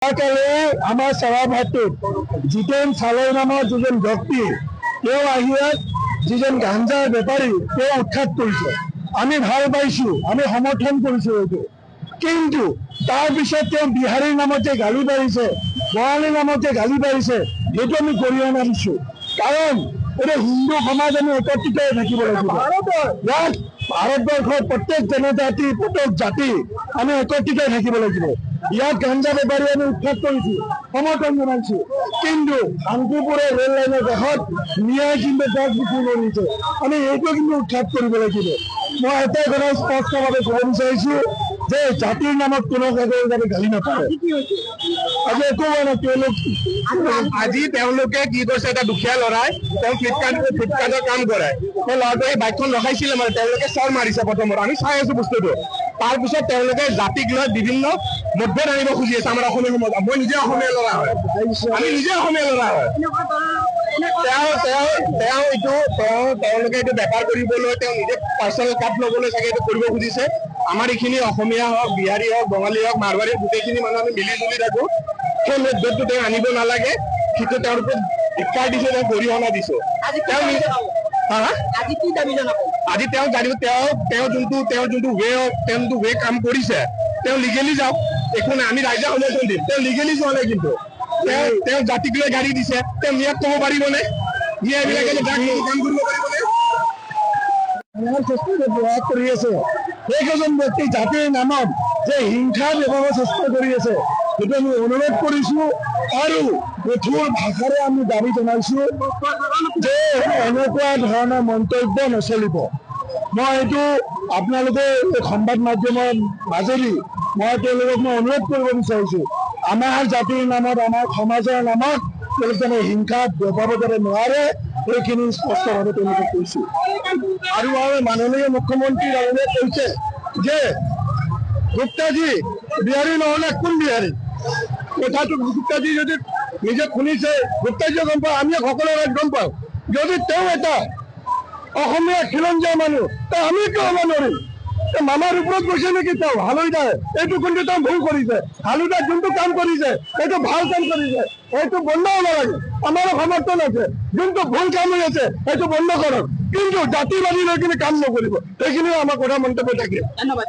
যোৱাকালি আমাৰ চাৰাভাটোত জিতেন চালৈ নামৰ যিজন ব্যক্তি তেওঁ আহি যিজন গাঞ্জাৰ বেপাৰী তেওঁ উৎখাত কৰিছে। আমি ভাল পাইছো, আমি সমৰ্থন কৰিছো এইটো, কিন্তু তাৰপিছত তেওঁ বিহাৰীৰ নামতে গালি পাৰিছে, বঙালীৰ নামতে গালি পাৰিছে, সেইটো আমি গৰিহণা নামিছো। কাৰণ এটা হিন্দু সমাজ আমি একত্ৰিত হৈ থাকিব লাগিব। ইয়াত ভাৰতবৰ্ষৰ প্ৰত্যেক জনজাতি প্ৰত্যেক জাতি আমি একত্ৰিত হৈ থাকিব লাগিব। ইয়াত গাঞ্জা বেপাৰী আমি উৎখাত কৰিছো, সমৰ্থন জনাইছো, কিন্তু শান্তিপুৰৰ ৰেল লাইনৰ কাষত ন্যায় কিন্তু তাক বিক্ৰী কৰিছে। আমি এইটো কিন্তু উৎখাত কৰিব লাগিব। মই এটাই কথা স্পষ্টভাৱে ক'ব বিচাৰিছো যে জাতিৰ নামত কোনো যাতে গালি নাপায়। আজি একো হোৱা নাই, আজি তেওঁলোকে কি কৰিছে, এটা দুখীয়া ল'ৰাই তেওঁ ফ্লিপকাৰ্টৰ কাম কৰে, সেই ল'ৰাটোৱে বাইকখন ৰখাইছিলে, মানে তেওঁলোকে চৰ মাৰিছে প্ৰথমত, আমি চাই আছো বস্তুটো। তাৰপিছত তেওঁলোকে জাতিক লৈ বিভিন্ন মতভেদ আনিব খুজি আছে আমাৰ অসমীয়া সমাজ। মই নিজে অসমীয়া ল'ৰা হয়, আমি নিজে অসমীয়া ল'ৰা হয়। তেওঁলোকে এইটো বেপাৰ কৰিবলৈ, তেওঁ নিজে পাৰ্চনেল কাপ ল'বলৈ চাগে এইটো কৰিব খুজিছে। আমাৰ এইখিনি অসমীয়া হওক, বিহাৰী হওক, বঙালী হওক, মাৰৱাৰী, গোটেইখিনি মানুহ আমি মিলি জুলি থাকো। সেই মতভেদটো তেওঁ আনিব নালাগে, সেইটো তেওঁলোকে ধিক্কাৰ দিছে, তেওঁ গৰিহণা দিছে। আজি তেওঁ জানিব, তেওঁ যোনটো ৱে কাম কৰিছে, তেওঁ লিগেলি যাওক, একো নাই, আমি ৰাইজে সমৰ্থন দিম। তেওঁ লিগেলি যোৱা নাই, কিন্তু তেওঁ জাতিক লৈ গাড়ী দিছে, তেওঁ নিয়াত ক'ব পাৰিবনে? নিয়াবিলাকে কাম কৰিব পাৰিবনে? প্ৰয়াস কৰি আছে সেইকেইজন ব্যক্তি জাতিৰ নামত যে হিংসাৰ ব্যৱহাৰ চেষ্টা কৰি আছে, সেইটো আমি অনুৰোধ কৰিছো আৰু কঠোৰ ভাষাৰে আমি দাবী জনাইছো যে এনেকুৱা ধৰণৰ মন্তব্য নচলিব। মই এইটো আপোনালোকে সংবাদ মাধ্যমৰ মাজেদি মই তেওঁলোকক মই অনুৰোধ কৰিব বিচাৰিছো, আমাৰ জাতিৰ নামত, আমাৰ সমাজৰ নামত তেওঁলোকে হিংসা ব্যৱহাৰ কৰিব নোৱাৰে, সেইখিনি স্পষ্টভাৱে তেওঁলোকে কৈছো। আৰু মাননীয় মুখ্যমন্ত্ৰী ডাঙৰীয়াই কৈছে যে গুপ্তাজী বিহাৰী নহলে কোন বিহাৰী? কথাটো গুপ্তাজী যদি নিজে শুনিছে, গুপ্তাজীয়ে গম পাওঁ, আমি সকলোৰে গম পাওঁ। যদি তেওঁ এটা অসমীয়া খিলঞ্জীয়া মানুহ, আমি কিয় হ'ব নোৱাৰিম? মামাৰ ওপৰত গৈছে নেকি তেওঁ হালৈদাৰ? এইটো কিন্তু তেওঁ ভুল কৰিছে। হালৈদাৰ যোনটো কাম কৰিছে সেইটো ভাল কাম কৰিছে, সেইটো বন্ধ হ'ব লাগে। আমাৰো সমৰ্থন আছে, যোনটো ভুল কাম হৈ আছে সেইটো বন্ধ কৰক, কিন্তু জাতিবাদী লৈ কিনে কাম নকৰিব। সেইখিনিও আমাৰ কথা মন্তব্য থাকে। ধন্যবাদ।